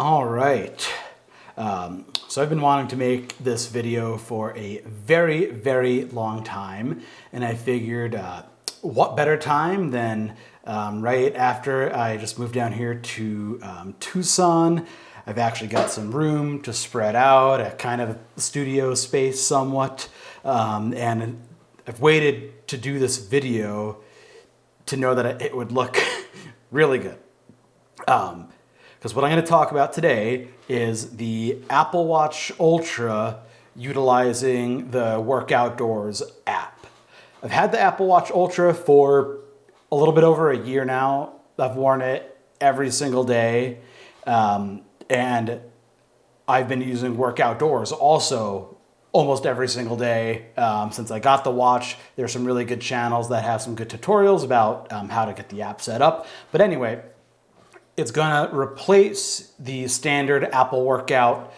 All right. So I've been wanting to make this video for a very, very long time, and I figured what better time than right after I just moved down here to Tucson. I've actually got some room to spread out, a kind of studio space somewhat, and I've waited to do this video to know that it would look really good. Because what I'm going to talk about today is the Apple Watch Ultra utilizing the Workoutdoors app. I've had the Apple Watch Ultra for a little bit over a year now. I've worn it every single day. And I've been using Workoutdoors also almost every single day since I got the watch. There's some really good channels that have some good tutorials about how to get the app set up. But anyway, it's going to replace the standard Apple Workout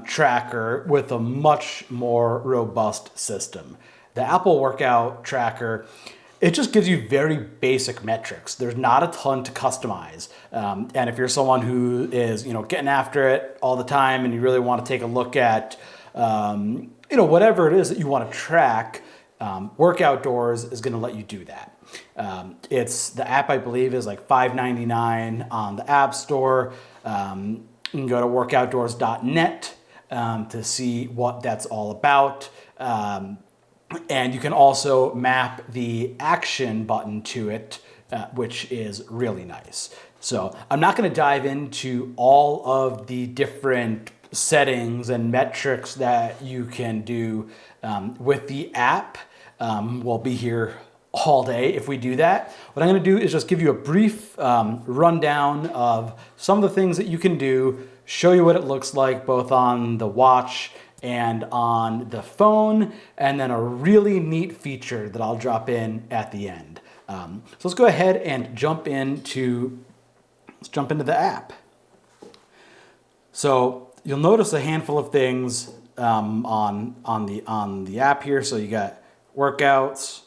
tracker with a much more robust system. The Apple Workout tracker, it just gives you very basic metrics. There's not a ton to customize. And if you're someone who is, getting after it all the time and you really want to take a look at, whatever it is that you want to track, Workoutdoors is going to let you do that. It's the app, I believe, is like $5.99 on the App Store. You can go to workoutdoors.net to see what that's all about. And you can also map the action button to it, which is really nice. So I'm not going to dive into all of the different settings and metrics that you can do with the app. We'll be here all day if we do that. What I'm going to do is just give you a brief rundown of some of the things that you can do, show you what it looks like both on the watch and on the phone, and then a really neat feature that I'll drop in at the end. So let's go ahead and jump into the app. So you'll notice a handful of things on the app here. So you got workouts,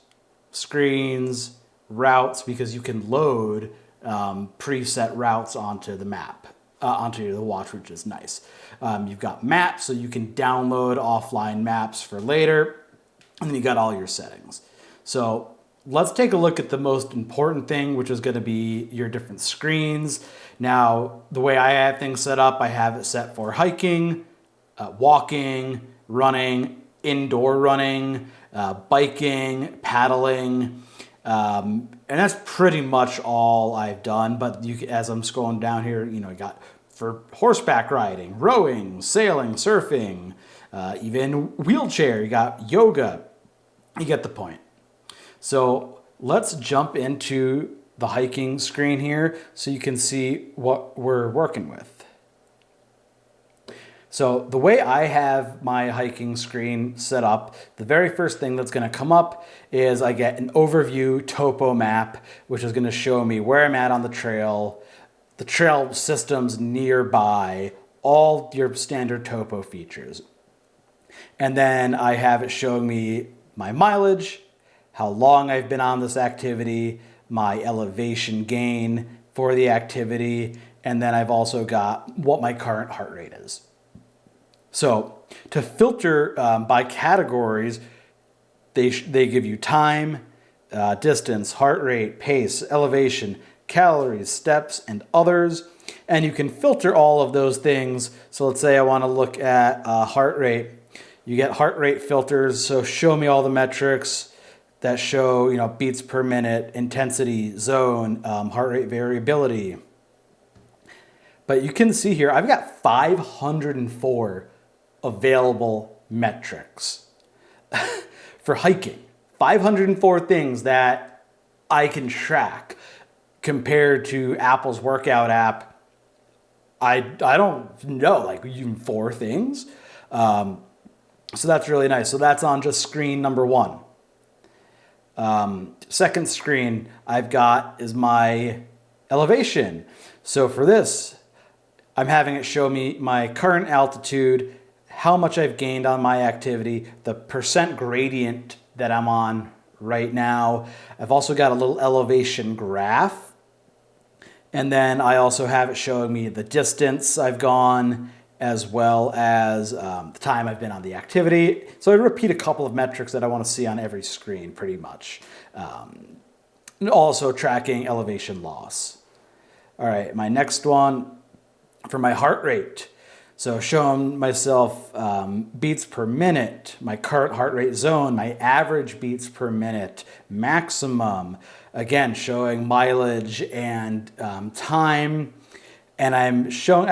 screens, routes, because you can load preset routes onto the map, onto the watch, which is nice. You've got maps, so you can download offline maps for later, and then you got all your settings. So let's take a look at the most important thing, which is going to be your different screens. Now, the way I have things set up, I have it set for hiking, walking, running, indoor running, biking, paddling, and that's pretty much all I've done. But as I'm scrolling down here, you got for horseback riding, rowing, sailing, surfing, even wheelchair, you got yoga. You get the point. So let's jump into the hiking screen here so you can see what we're working with. So the way I have my hiking screen set up, the very first thing that's going to come up is I get an overview topo map, which is going to show me where I'm at on the trail systems nearby, all your standard topo features. And then I have it showing me my mileage, how long I've been on this activity, my elevation gain for the activity, and then I've also got what my current heart rate is. So to filter by categories, they give you time, distance, heart rate, pace, elevation, calories, steps, and others. And you can filter all of those things. So let's say I want to look at heart rate. You get heart rate filters. So show me all the metrics that show, beats per minute, intensity, zone, heart rate variability. But you can see here, I've got 504 available metrics for hiking. 504 things that I can track compared to Apple's workout app. I don't know, like even 4 things. So that's really nice. So that's on just screen number 1. Second screen I've got is my elevation. So for this, I'm having it show me my current altitude, how much I've gained on my activity, the percent gradient that I'm on right now. I've also got a little elevation graph. And then I also have it showing me the distance I've gone, as well as the time I've been on the activity. So I repeat a couple of metrics that I want to see on every screen pretty much. And also tracking elevation loss. All right, my next one for my heart rate. So showing myself beats per minute, my current heart rate zone, my average beats per minute, maximum. Again, showing mileage and time. And I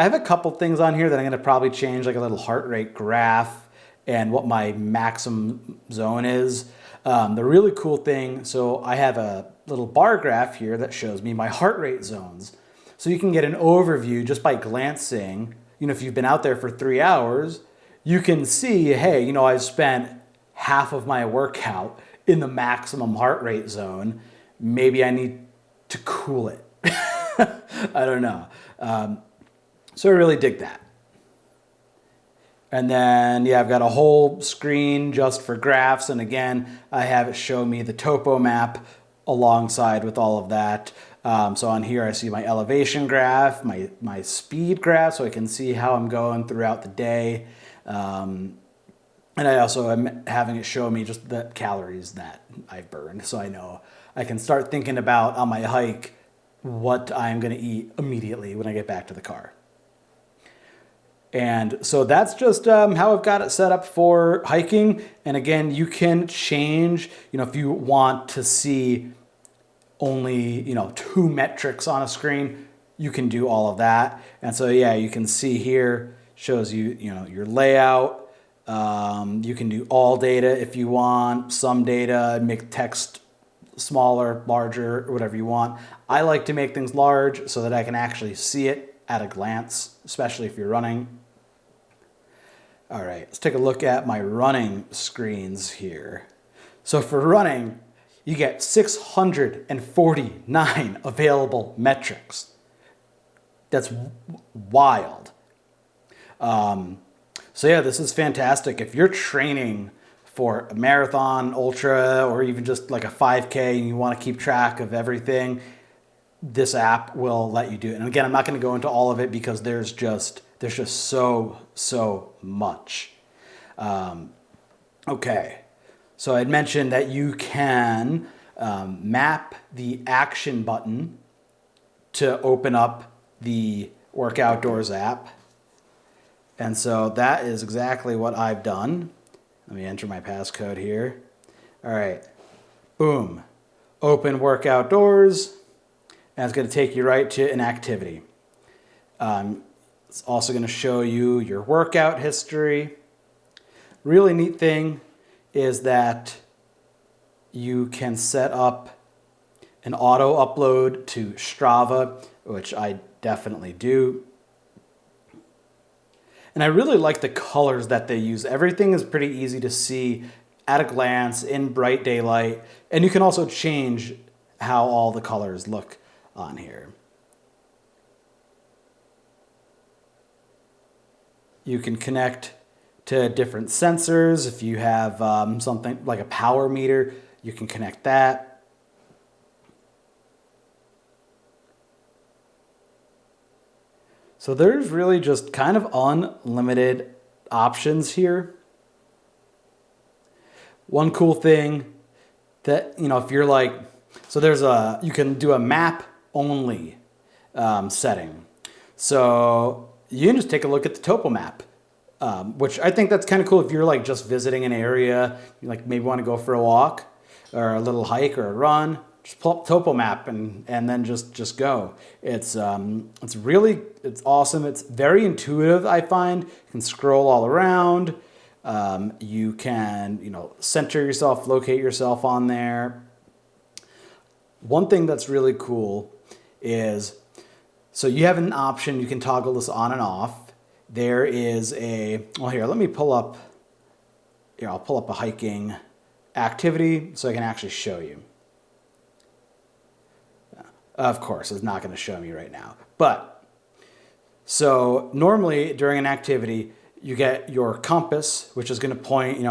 have a couple things on here that I'm going to probably change, like a little heart rate graph and what my maximum zone is. The really cool thing, so I have a little bar graph here that shows me my heart rate zones. So you can get an overview just by glancing. If you've been out there for 3 hours, you can see, hey, I've spent half of my workout in the maximum heart rate zone. Maybe I need to cool it. I don't know. So I really dig that. And then, I've got a whole screen just for graphs. And again, I have it show me the topo map alongside with all of that. So on here, I see my elevation graph, my speed graph, so I can see how I'm going throughout the day. And I also am having it show me just the calories that I've burned. So I know I can start thinking about on my hike what I'm going to eat immediately when I get back to the car. And so that's just how I've got it set up for hiking. And again, you can change, if you want to see only, 2 metrics on a screen, you can do all of that. And so, you can see here, shows you, your layout. You can do all data if you want, some data, make text smaller, larger, whatever you want. I like to make things large so that I can actually see it at a glance, especially if you're running. All right, let's take a look at my running screens here. So for running, you get 649 available metrics. That's wild. So this is fantastic. If you're training for a marathon, ultra, or even just like a 5K and you want to keep track of everything, this app will let you do it. And again, I'm not going to go into all of it because there's just so much. Okay, so I'd mentioned that you can map the action button to open up the Workoutdoors app. And so that is exactly what I've done. Let me enter my passcode here. All right, boom, open Workoutdoors, and it's going to take you right to an activity. It's also going to show you your workout history. Really neat thing is that you can set up an auto upload to Strava, which I definitely do. And I really like the colors that they use. Everything is pretty easy to see at a glance in bright daylight. And you can also change how all the colors look on here. You can connect to different sensors. If you have something like a power meter, you can connect that. So there's really just kind of unlimited options here. One cool thing that, if you're like, so you can do a map only setting. So you can just take a look at the topo map, which I think that's kind of cool if you're like just visiting an area, you like maybe want to go for a walk or a little hike or a run. Just pull up topo map and then just go. It's awesome. It's very intuitive, I find. You can scroll all around. You can, center yourself, locate yourself on there. One thing that's really cool is, so you have an option, you can toggle this on and off. There is let me pull up, I'll pull up a hiking activity so I can actually show you. Of course, it's not going to show me right now. But, so normally during an activity, you get your compass, which is going to point,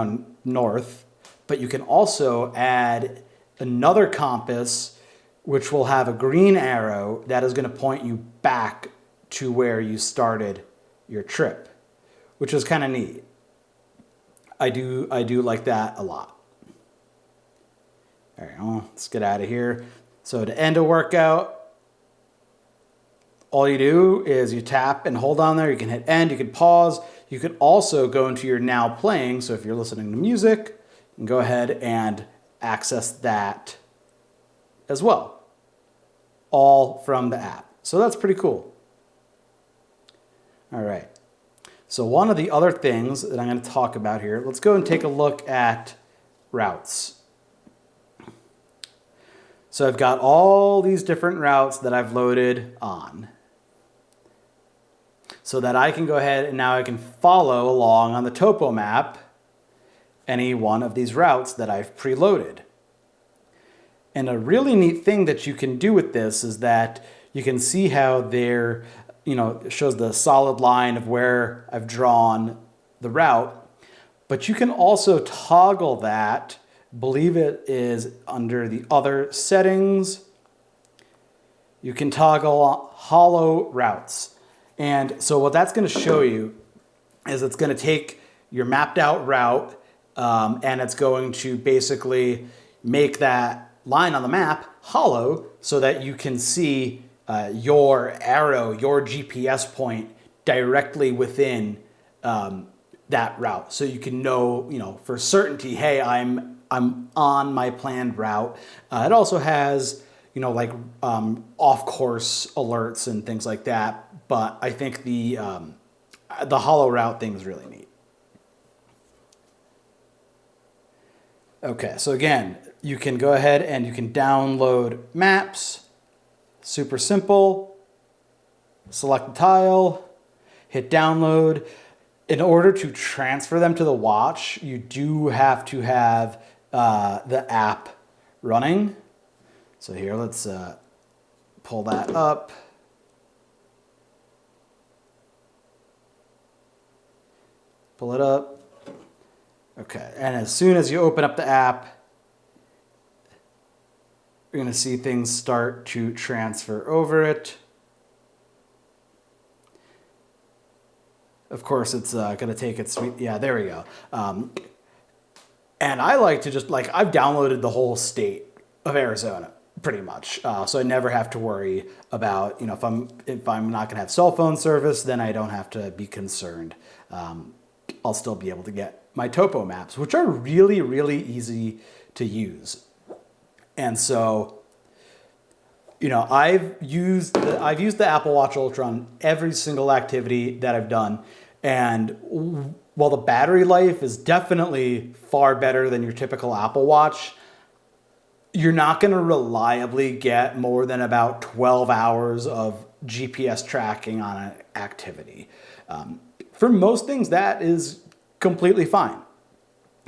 north. But you can also add another compass which will have a green arrow that is going to point you back to where you started your trip, which is kind of neat. I do like that a lot. All right, well, let's get out of here. So to end a workout, all you do is you tap and hold on there. You can hit end, you can pause. You can also go into your now playing. So if you're listening to music, you can go ahead and access that as well, all from the app. So that's pretty cool. All right. So one of the other things that I'm going to talk about here, let's go and take a look at routes. So I've got all these different routes that I've loaded on, so that I can go ahead and now I can follow along on the topo map any one of these routes that I've preloaded. And a really neat thing that you can do with this is that you can see how there, it shows the solid line of where I've drawn the route, but you can also toggle that. Believe it is under the other settings. You can toggle hollow routes. And so what that's going to show you is it's going to take your mapped out route and it's going to basically make that line on the map hollow so that you can see your arrow, your GPS point directly within that route. So you can know, for certainty, hey, I'm on my planned route. It also has, off-course alerts and things like that. But I think the hollow route thing is really neat. Okay, so again, you can go ahead and you can download maps. Super simple. Select the tile, hit download. In order to transfer them to the watch, you do have to have the app running. So here, let's pull that up. Pull it up. Okay, and as soon as you open up the app, you're going to see things start to transfer over it. Of course, it's going to take its sweet. Yeah, there we go. And I like to I've downloaded the whole state of Arizona pretty much. So I never have to worry about, if I'm not going to have cell phone service, then I don't have to be concerned. I'll still be able to get my topo maps, which are really, really easy to use. And so, I've used the Apple Watch Ultra on every single activity that I've done. And while the battery life is definitely far better than your typical Apple Watch, you're not going to reliably get more than about 12 hours of GPS tracking on an activity. For most things, that is completely fine.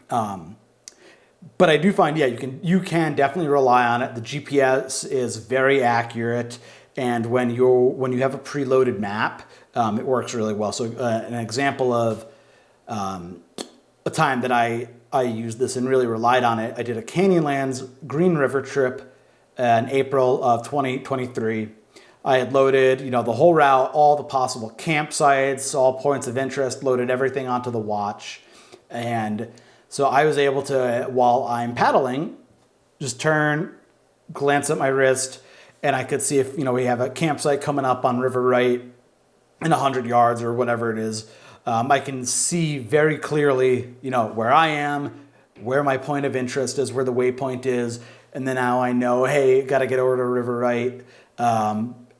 But I do find, you can definitely rely on it. The GPS is very accurate, and when you have a preloaded map, it works really well. So an example of a time that I used this and really relied on it, I did a Canyonlands Green River trip in April of 2023. I had loaded, the whole route, all the possible campsites, all points of interest, loaded everything onto the watch. And so I was able to, while I'm paddling, just turn, glance at my wrist, and I could see if, we have a campsite coming up on River Right in 100 yards or whatever it is. I can see very clearly, where I am, where my point of interest is, where the waypoint is. And then now I know, hey, got to get over to River Right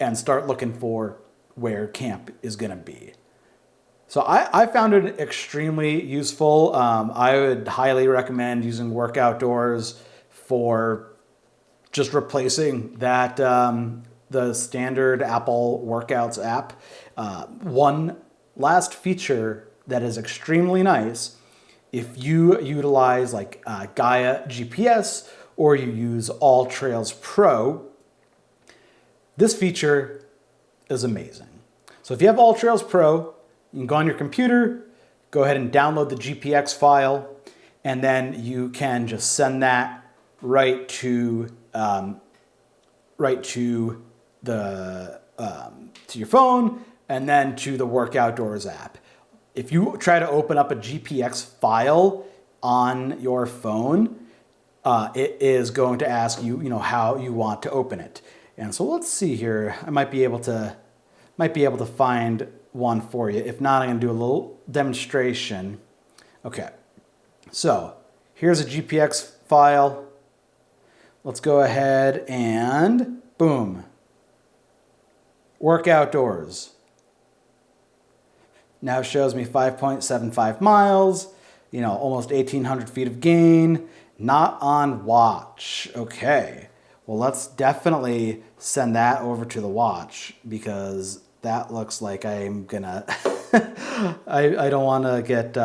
and start looking for where camp is going to be. So I found it extremely useful. I would highly recommend using Workoutdoors for just replacing that the standard Apple Workouts app. One last feature that is extremely nice, if you utilize Gaia GPS or you use All Trails Pro, this feature is amazing. So if you have All Trails Pro, you can go on your computer, go ahead and download the GPX file, and then you can just send that right to right to the to your phone and then to the Workoutdoors app. If you try to open up a GPX file on your phone, it is going to ask you, how you want to open it. And so let's see here. I might be able to find one for you. If not, I'm going to do a little demonstration. Okay. So here's a GPX file. Let's go ahead and boom. Workoutdoors. Now it shows me 5.75 miles, almost 1,800 feet of gain, not on watch. Okay. Well, let's definitely send that over to the watch because that looks like I'm gonna, I don't want to get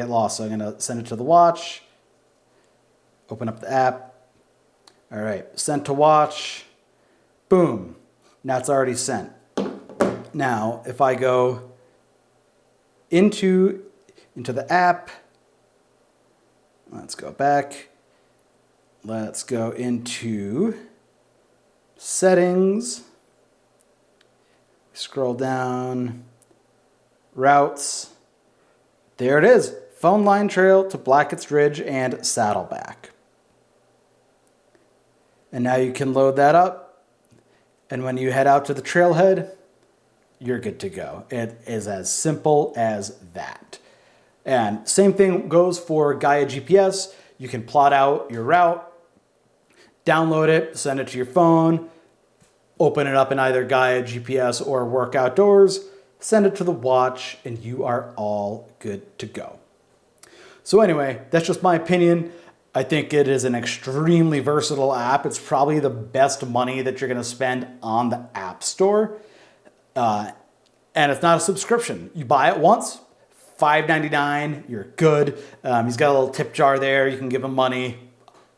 lost. So I'm going to send it to the watch, open up the app. All right. Sent to watch. Boom. Now it's already sent. Now, if I go into the app, let's go back. Let's go into settings. Scroll down. Routes. There it is. Phone line trail to Blackett's Ridge and Saddleback. And now you can load that up. And when you head out to the trailhead, you're good to go. It is as simple as that. And same thing goes for Gaia GPS. You can plot out your route, download it, send it to your phone, open it up in either Gaia GPS or Workoutdoors, send it to the watch, and you are all good to go. So anyway, that's just my opinion. I think it is an extremely versatile app. It's probably the best money that you're going to spend on the App Store. And it's not a subscription. You buy it once, $5.99, you're good. He's got a little tip jar there. You can give him money.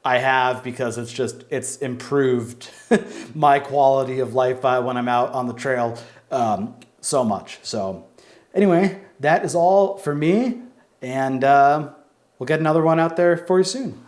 I have because it's improved my quality of life when I'm out on the trail so much. So anyway, that is all for me. And we'll get another one out there for you soon.